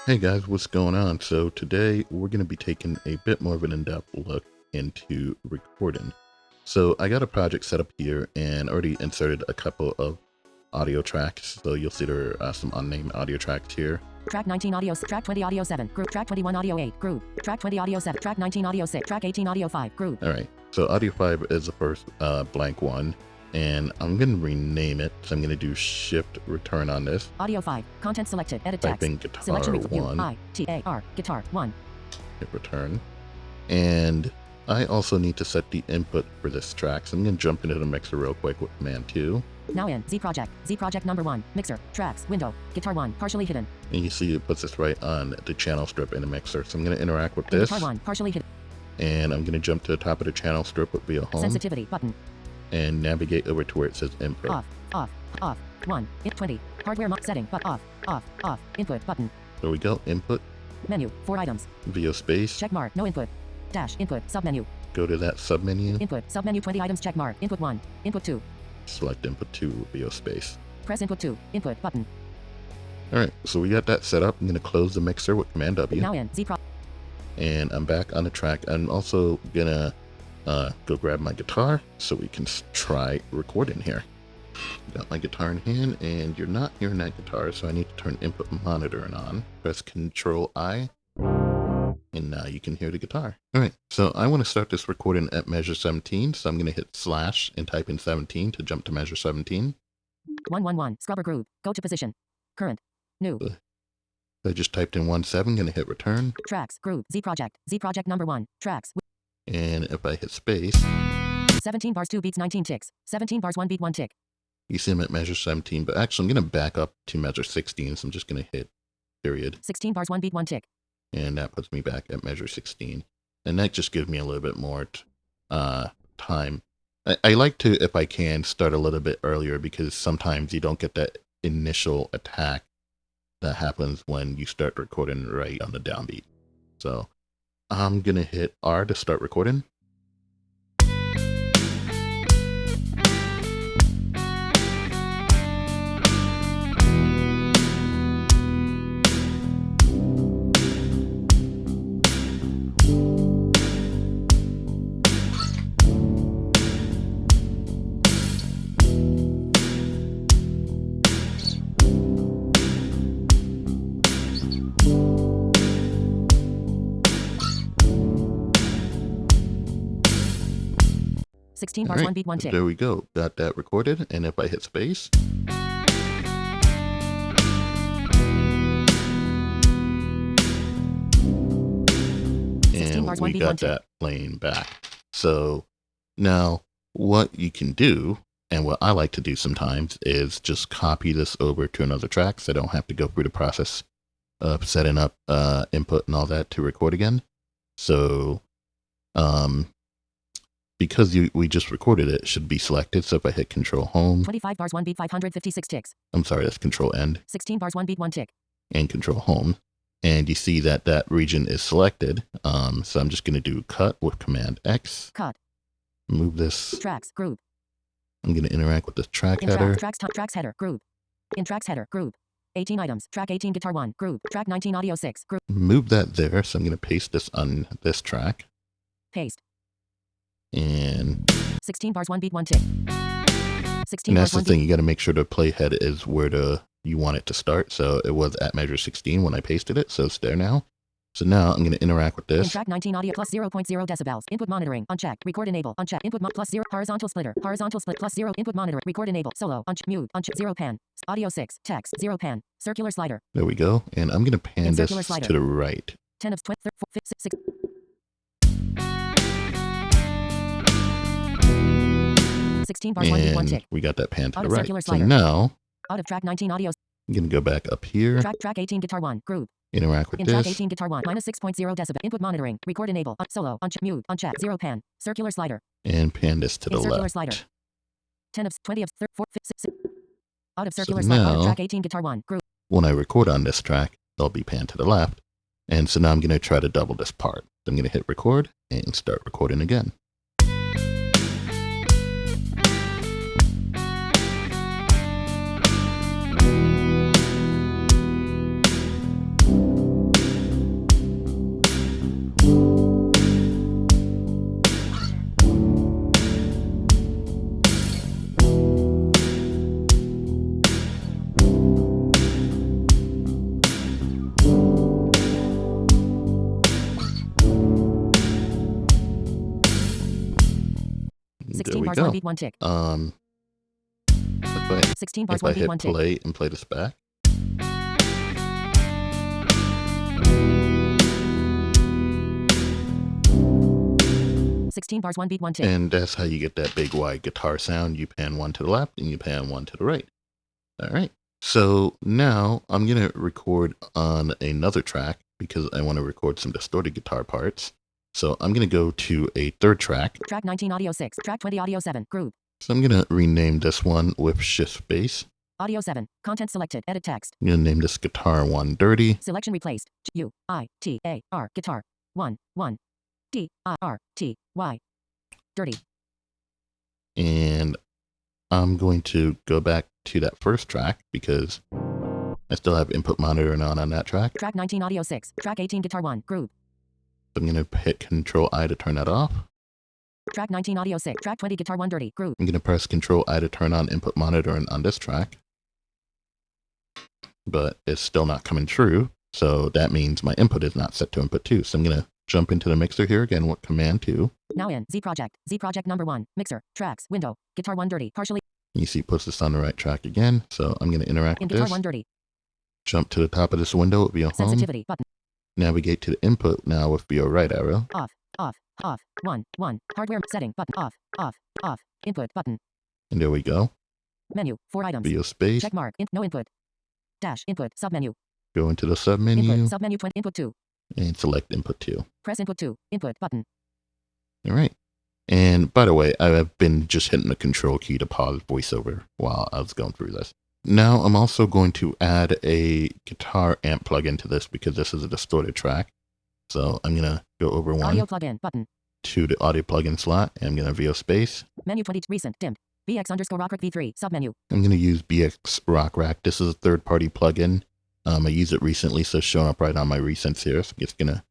Hey guys, what's going on? So today we're going to be taking a bit more of an in-depth look into recording. So I got a project set up here and already inserted a couple of audio tracks. So you'll see there are some unnamed audio tracks here. Track 19 audio, track 20 audio 7, group, track 21 audio 8, group, track 20 audio 7, track 19 audio 6, track 18 audio 5, group. All right, so audio 5 is the first blank one, and I'm going to rename it. So I'm going to do shift return on this. Audio 5, content selected, edit Type text. in guitar Selection 1. U-I-T-A-R, guitar 1. Hit return. And I also need to set the input for this track. So I'm going to jump into the mixer real quick with Command 2. Now in Z project number 1, mixer, tracks, window, guitar 1, partially hidden. And you see it puts this right on the channel strip in the mixer. So I'm going to interact with this. Guitar 1, partially hidden. And I'm going to jump to the top of the channel strip with via home. Sensitivity button. And navigate over to where it says input. Off, 1, 20, hardware setting, but off, input button. There we go, input. Menu, 4 items. VO space. Check mark, no input. Dash, input, submenu. Go to that submenu. Input, submenu 20 items, check mark, input 1, input 2. Select input 2, VO space. Press input 2, input button. Alright, so we got that set up. I'm going to close the mixer with Command W. Now in Z And I'm back on the track. I'm also going to go grab my guitar so we can try recording here. Got my guitar in hand, and you're not hearing that guitar, so I need to turn input monitoring on. Press Control I, and now you can hear the guitar. All right, so I want to start this recording at measure 17, so I'm going to hit slash and type in 17 to jump to measure 17. 111, scrubber groove, go to position, current, new. I just typed in 17, going to hit return. Tracks, group, Z project number 1, tracks. And if I hit space, 17 bars 2 beats 19 ticks, 17 bars 1 beat 1 tick. You see I'm at measure 17, but actually I'm going to back up to measure 16, so I'm just going to hit period. 16 bars 1 beat 1 tick. And that puts me back at measure 16. And that just gives me a little bit more time. I like to, if I can, start a little bit earlier because sometimes you don't get that initial attack that happens when you start recording right on the downbeat. So I'm going to hit R to start recording. Sixteen bars 1 beat 1 tick. There we go. Got that recorded. And if I hit space, and we got that playing back. So now what you can do, and what I like to do sometimes, is just copy this over to another track so I don't have to go through the process of setting up input and all that to record again. So because we just recorded it, should be selected. So if I hit Control Home, 25 bars 1 beat 556 ticks. I'm sorry, that's Control End. 16 bars 1 beat 1 tick. And Control Home. And you see that that region is selected. So I'm just going to do cut with Command X. Cut. Move this. Tracks, group. I'm going to interact with this track header. Tracks header, group. In tracks header, group. 18 items. Track 18 guitar 1, group. Track 19 audio 6, group. Move that there. So I'm going to paste this on this track. Paste. And 16 bars 1 beat 1 tick. 16 and that's bars the thing, you got to make sure the playhead is where you want it to start. So it was at measure 16 when I pasted it, so it's there now. So now I'm going to interact with this. In track 19 audio plus 0.0 decibels. Input monitoring unchecked. Record enable unchecked. Input plus 0 horizontal splitter. Horizontal split plus 0 input monitor. Record enable solo mute 0 pan. Audio 6 text 0 pan. Circular slider. There we go. And I'm going to pan this to the right. 10 of 20 6 16 bars 1 beat 1 tick. We got that pan to the right. So slider. now out of track 19 audio. I'm going to go back up here. Track 18 guitar 1 group. Interact with in this. Track 18 guitar 1 minus 6.0 decibel. Input monitoring. Record enable. Solo mute uncheck 0 pan. Circular slider. And pan this to the circular left. Slider. 10 of 20 of 4 6 out of circular so slider. now, Out of track 18 guitar 1 group. When I record on this track, they'll be panned to the left. And so now I'm going to try to double this part. I'm going to hit record and start recording again. bars, go. 1 beat, 1 tick. If I, 16 bars, if I 1 beat, hit 1 tick. play and play this back. 16 bars, 1 beat, 1 tick. And that's how you get that big wide guitar sound. You pan one to the left and you pan one to the right. All right. So now I'm going to record on another track because I want to record some distorted guitar parts. So I'm going to go to a third track. Track 19, audio 6. Track 20, audio 7. Group. So I'm going to rename this one with shift space. Audio 7. Content selected. Edit text. I'm going to name this guitar 1 dirty. Selection replaced. U-I-T-A-R. Guitar. 1. D-I-R-T-Y. Dirty. And I'm going to go back to that first track because I still have input monitoring on that track. Track 19, audio 6. Track 18, guitar 1. Group. I'm going to hit Control I to turn that off. Track 19, audio 6. Track 20, guitar 1 dirty. Group. I'm going to press Control I to turn on input monitoring on this track. But it's still not coming through. So that means my input is not set to input 2. So I'm going to jump into the mixer here again with Command 2. Now in Z project number 1. Mixer. Tracks. Window. Guitar 1 dirty. Partially. You see it puts this on the right track again. So I'm going to interact In with guitar this. 1 dirty. Jump to the top of this window with VO home. Sensitivity button. Navigate to the input now with VO right arrow. Off. 1. Hardware setting button. Off. Input button. And there we go. Menu. 4 items. VO space. Check mark. No input. Dash. Input. Submenu. Go into the submenu. Input. Submenu 20. Input 2. And select input 2. Press input 2. Input button. All right. And by the way, I've been just hitting the control key to pause VoiceOver while I was going through this. Now I'm also going to add a guitar amp plugin to this because this is a distorted track. So I'm going to go over Audio one plugin button. to the audio plugin slot. And I'm going to VO space. Menu 20. Recent. Dimmed. BX_Rockrack V3. Submenu. I'm going to use BX Rock Rack. This is a third-party plugin. I used it recently, so it's showing up right on my recents here. So I'm just going to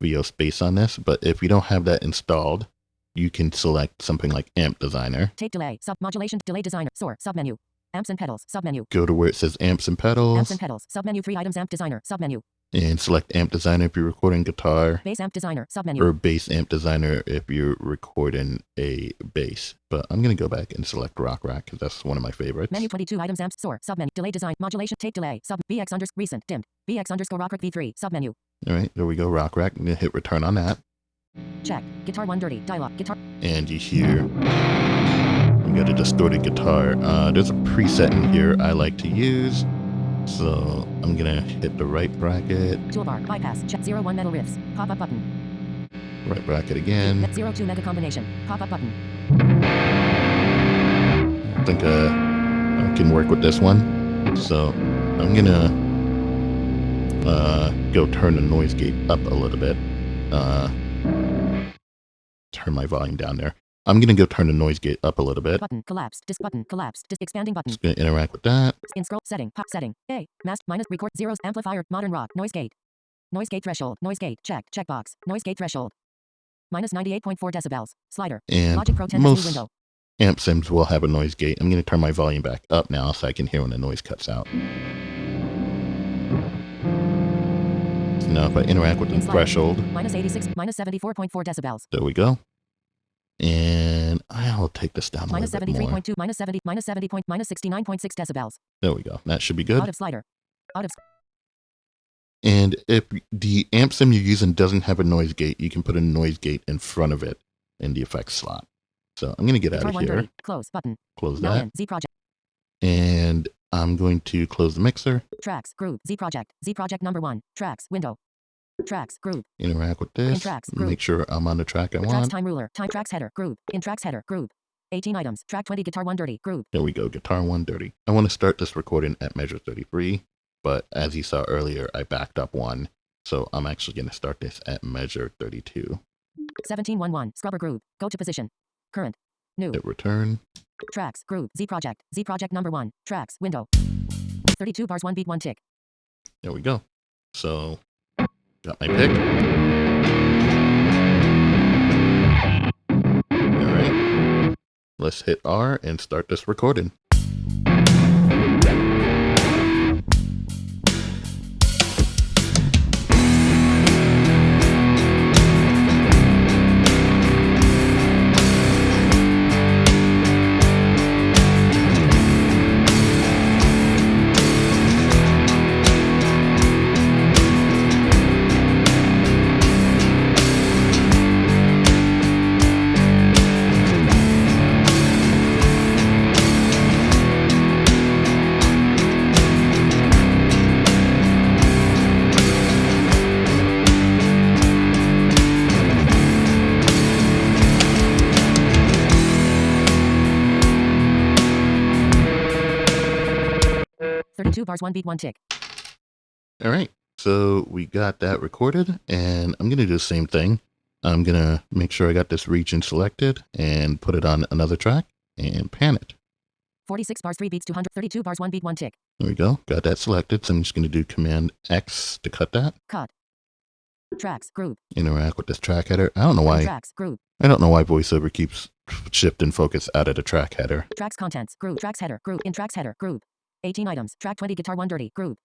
VO space on this. But if you don't have that installed, you can select something like Amp Designer. Tape delay. Modulation. Delay designer. Soar. Submenu. Amps and pedals. Submenu. Go to where it says Amps and Pedals. Amps and pedals. Submenu 3 items. Amp designer. Submenu. And select Amp Designer if you're recording guitar. Bass amp designer. Submenu. Or Bass Amp Designer if you're recording a bass. But I'm going to go back and select Rock Rack because that's one of my favorites. Menu 22 items. Amps. Soar. Submenu. Delay design. Modulation. Tape delay. BX_recent. Dimmed. BX_Rockrack V3. Submenu. All right, there we go. Rock Rack. I'm going to hit return on that. Check. Guitar 1 dirty. Dialog. Guitar. And you hear we got a distorted guitar. There's a preset in here I like to use. So I'm going to hit the right bracket. Toolbar. Bypass. Check 01 metal riffs. Pop-up button. Right bracket again. Net 02 mega combination. Pop-up button. I think I can work with this one. So I'm going to go turn the noise gate up a little bit. Turn my volume down there. I'm going to go turn the noise gate up a little bit. Button. Collapsed. Disk button. Collapsed. Disk expanding button. Just going to interact with that. In scroll. Setting. Pop setting. A. Mask. Minus. Record. Zeros. Amplifier. Modern rock. Noise gate. Noise gate threshold. Noise gate. Check. Checkbox. Noise gate threshold. Minus 98.4 decibels. Slider. And Logic Pro 10 most window. amp sims will have a noise gate. I'm going to turn my volume back up now so I can hear when the noise cuts out. So now if I interact with the threshold. Minus 86. Minus 74.4 decibels. There we go. And I'll take this down a Minus little bit more. 73.2. Minus 70. Minus 70. Minus 69.6 decibels. There we go. That should be good. Out of slider. Out of. And if the amp sim you're using doesn't have a noise gate, you can put a noise gate in front of it in the effects slot. So I'm going to get out of here. Close button. Close Now that. in Z project. And I'm going to close the mixer. Tracks. Group. Z project. Z project number 1. Tracks. Window. Tracks. Group. Interact with this. In tracks. Group. Make sure I'm on the track I Tracks want. time ruler. Time tracks header. Group. In tracks header. Group. 18 items. Track 20. Guitar 1 dirty. Group. There we go. Guitar 1 dirty. I want to start this recording at measure 33. But as you saw earlier, I backed up one. So I'm actually going to start this at measure 32. 1711. Scrubber group. Go to position. Current. New. Hit return. Tracks. Group. Z project. Z project number 1. Tracks. Window. 32 bars 1 beat 1 tick. There we go. So got my pick. All right. Let's hit R and start this recording. 32 bars, 1 beat, 1 tick. All right, so we got that recorded, and I'm going to do the same thing. I'm going to make sure I got this region selected and put it on another track and pan it. 46 bars, 3 beats, 232 bars, 1 beat, 1 tick. There we go. Got that selected. So I'm just going to do Command X to cut that. Cut. Tracks, group. Interact with this track header. I don't know why. Tracks, group. I don't know why VoiceOver keeps shifting focus out of the track header. Tracks, contents, group. Tracks, header, group. In tracks, header, group. 18 items. Track 20, guitar 1 dirty, group.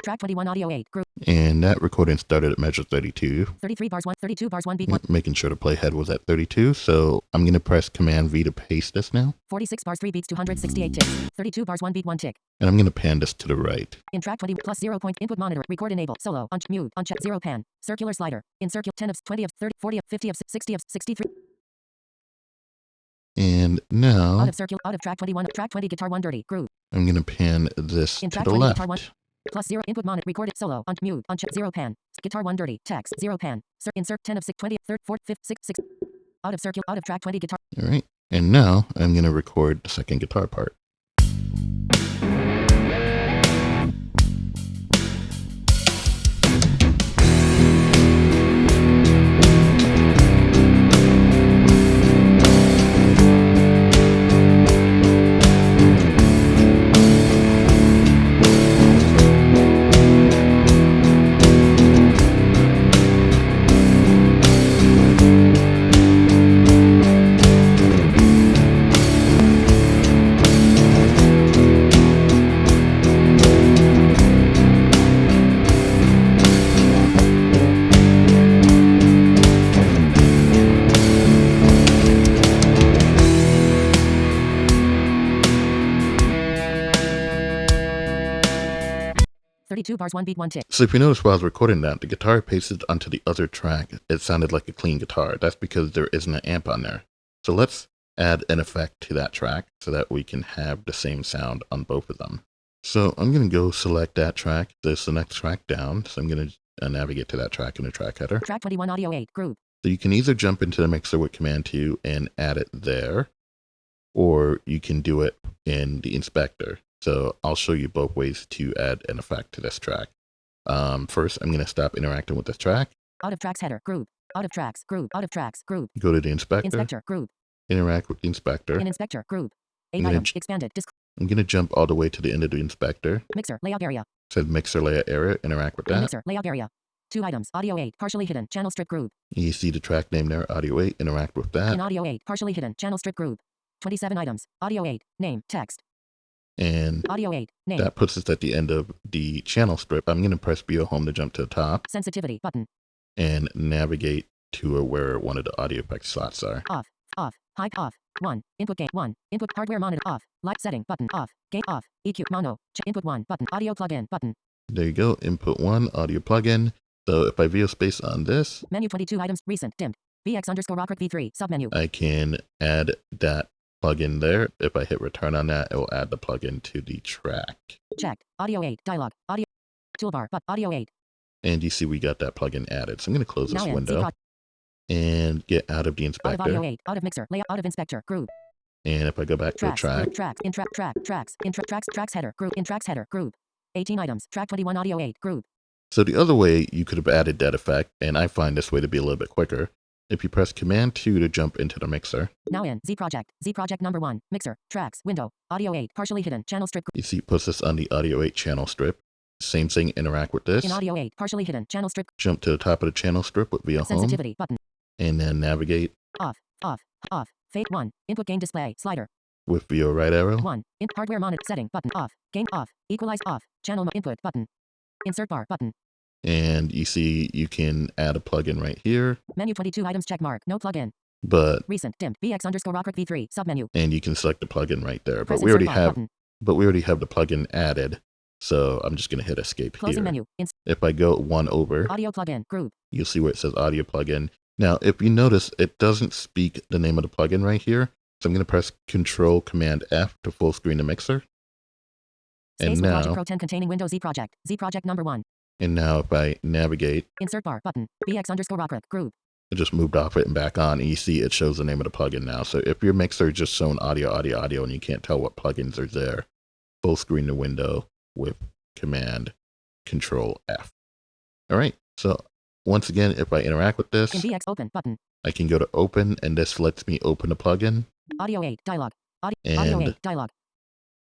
Track 21, audio 8, group. And that recording started at measure 32. 33 bars, 1, 32 bars, 1 beat, 1. Making sure the playhead was at 32. So I'm going to press Command V to paste this now. 46 bars, 3 beats, 268 ticks. 32 bars, 1 beat, 1 tick. And I'm going to pan this to the right. In track 20 plus 0 point input monitor record enable solo mute uncheck 0 pan circular slider in circular 10 of 20 of 30 40 of 50 of 60 of 63 And now out of track 21 track 20 guitar 1 dirty groove. I'm going to pan this In to track the 20 left. guitar 1 plus 0 input monitor recorded solo mute uncheck 0 pan guitar 1 dirty text 0 pan insert 10 of 6 20 30 40 50 6 out of track 20 guitar. All right. And now I'm going to record the second guitar part. Bars 1 beat 1 tick. So if you notice while I was recording that, the guitar pasted onto the other track, it sounded like a clean guitar. That's because there isn't an amp on there. So let's add an effect to that track so that we can have the same sound on both of them. So I'm going to go select that track. This is the next track down. So I'm going to navigate to that track in the track header. Track 21 audio 8 group. So you can either jump into the mixer with Command 2 and add it there, or you can do it in the inspector. So I'll show you both ways to add an effect to this track. First, I'm going to stop interacting with this track. Out of tracks header group. Out of tracks group. Out of tracks group. Go to the inspector. Inspector group. Interact with the inspector. In inspector group. 8 items expanded. I'm going to jump all the way to the end of the inspector. Mixer layout area. Said mixer layout area. Interact with that. Mixer layout area. 2 items. Audio 8 partially hidden. Channel strip group. You see the track name there. Audio 8. Interact with that. In audio 8 partially hidden. Channel strip group. 27 items. Audio 8 name text. And audio 8 name. That puts us at the end of the channel strip. I'm going to press BO home to jump to the top. Sensitivity button. And navigate to where one of the audio effects slots are. Off. High off. 1. Input gain 1. Input hardware monitor off. Light setting button off. Gain off. EQ mono. Input 1 button. Audio plugin button. There you go. Input 1 audio plugin. So if I VO space on this. Menu 22 items recent dimmed. VX_Rockrick V3 submenu. I can add that plugin there. If I hit return on that, it will add the plugin to the track. Checked. Audio 8 dialog. Audio toolbar but audio 8. And you see we got that plugin added. So I'm going to close this window and get out of the inspector. Out of audio 8. Out of mixer. Layout. Out of inspector. Group. And if I go back to the track. Tracks. In tracks header. Group. In tracks header. Group. 18 items. Track 21 audio 8. Group. So the other way you could have added that effect, and I find this way to be a little bit quicker. If you press Command 2 to jump into the mixer. Now in Z project number 1, mixer, tracks, window, audio 8, partially hidden, channel strip. You see it puts us on the audio 8 channel strip. Same thing, interact with this. In audio 8, partially hidden, channel strip. Jump to the top of the channel strip with VO home. Sensitivity button. And then navigate. Off. Fade 1, input gain display, slider. With VO right arrow. 1, hardware monitor setting button off, gain off, equalize off, channel input button. Insert bar button. And you see you can add a plugin right here. Menu 22 items check mark. No plugin. But recent dimmed VX_Rockrick V3 submenu. And you can select the plugin right there. Press but we already have button. the plugin added. So I'm just going to hit escape Closing here. Menu. If I go one over, audio plugin group. You'll see where it says audio plugin. Now, if you notice, it doesn't speak the name of the plugin right here. So I'm going to press Control Command F to full screen the mixer. Space and with now Logic Pro 10 containing Windows Z project number 1. And now if I navigate, insert bar button, VX_Rockrick group. It just moved off it and back on, and you see it shows the name of the plugin now. So if your mixer just shown audio, and you can't tell what plugins are there, full screen the window with Command Control F. All right. So once again, if I interact with this, In VX open button. I can go to open, and this lets me open a plugin. Audio 8 dialog. Audio And 8 dialog.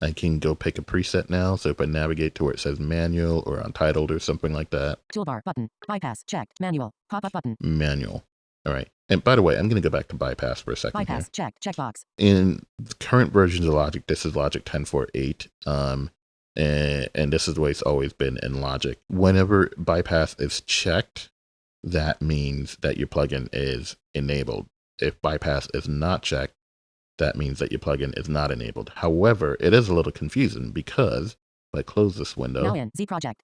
I can go pick a preset now. So if I navigate to where it says manual or untitled or something like that. Toolbar button. Bypass checked. Manual. Pop-up button. Manual. All right. And by the way, I'm going to go back to bypass for a second. Bypass checked. Checkbox. In the current versions of Logic, this is Logic 10.4.8. And this is the way it's always been in Logic. Whenever bypass is checked, that means that your plugin is enabled. If bypass is not checked, that means that your plugin is not enabled. However, it is a little confusing because if I close this window. Now in Z project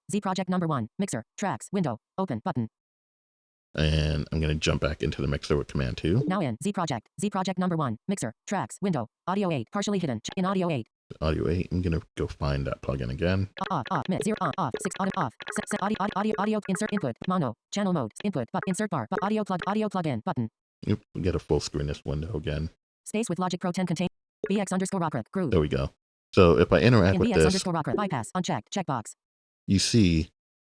number 1, mixer, tracks, window, open button. And I'm going to jump back into the mixer with Command 2. Now in Z project number 1, mixer, tracks, window, audio 8, partially hidden, in audio 8. Audio 8, I'm going to go find that plugin again. Off, mid, 0, off, 6, off, set audio, insert input, mono, channel mode, input, but insert bar, but audio plug-in, button. Yep, we get a full screen this window again. Space with Logic Pro 10 contain, BX_Rockrup, group. There we go. So if I interact with this, BX_Rockrup, bypass, unchecked, checkbox. You see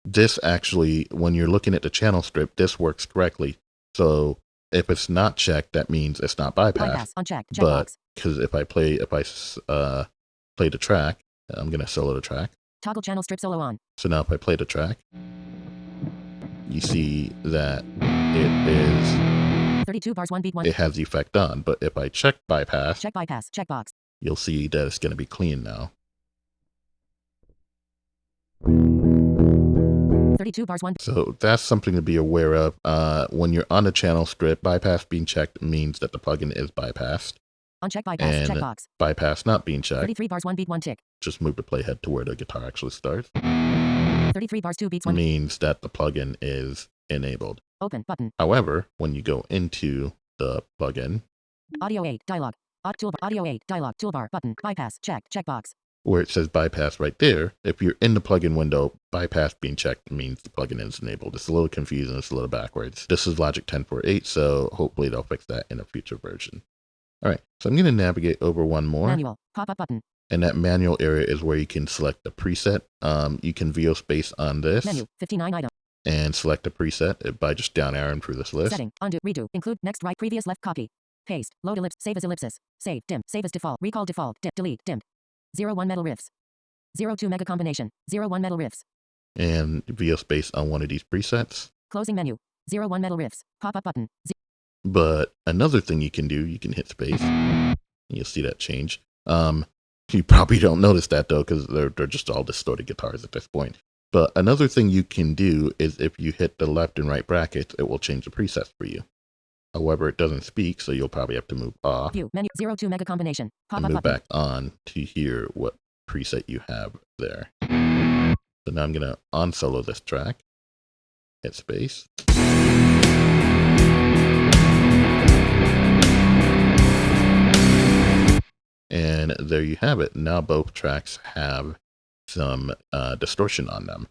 this actually, when you're looking at the channel strip, this works correctly. So if it's not checked, that means it's not bypassed. Bypass, unchecked, checkbox. But because if I play the track, I'm going to solo the track. Toggle channel strip solo on. So now if I play the track, you see that it is 32 bars 1 beat 1. It has the effect on. But if I check bypass, Checkbox. You'll see that it's going to be clean now. 32 bars 1. So that's something to be aware of. When you're on the channel strip, bypass being checked means that the plugin is bypassed. Uncheck bypass, and checkbox. Bypass not being checked. 33 bars 1 beat 1 tick. Just move the playhead to where the guitar actually starts. 33 bars 2 beats 1. Means that the plugin is enabled. Open button. However, when you go into the plugin, audio 8 dialog. Audio 8 dialog toolbar button. Bypass checked. Checkbox. Where it says bypass right there, if you're in the plugin window, bypass being checked means the plugin is enabled. It's a little confusing. It's a little backwards. This is Logic 10.4.8, so hopefully they'll fix that in a future version. All right, so I'm going to navigate over one more. Manual. Pop-up button. And that manual area is where you can select a preset. You can VO space on this. Menu. 59 item. And select a preset by just down arrowing through this list. Setting. Undo. Redo. Include. Next. Right. Previous. Left. Copy. Paste. Load ellipse. Save as ellipsis. Save. Dim. Save as default. Recall default. Dim. Delete. Dimmed. 01 metal riffs. 02 mega combination. 01 metal riffs. And VO space on one of these presets. Closing menu. 01 metal riffs. Pop-up button. But another thing you can do, you can hit space. You'll see that change. You probably don't notice that though, because they're just all distorted guitars at this point. But another thing you can do is if you hit the left and right brackets, it will change the presets for you. However, it doesn't speak, so you'll probably have to move off. View menu 02 mega combination. And move back on to hear what preset you have there. So now I'm going to unsolo this track. Hit space. And there you have it. Now both tracks have some distortion on them.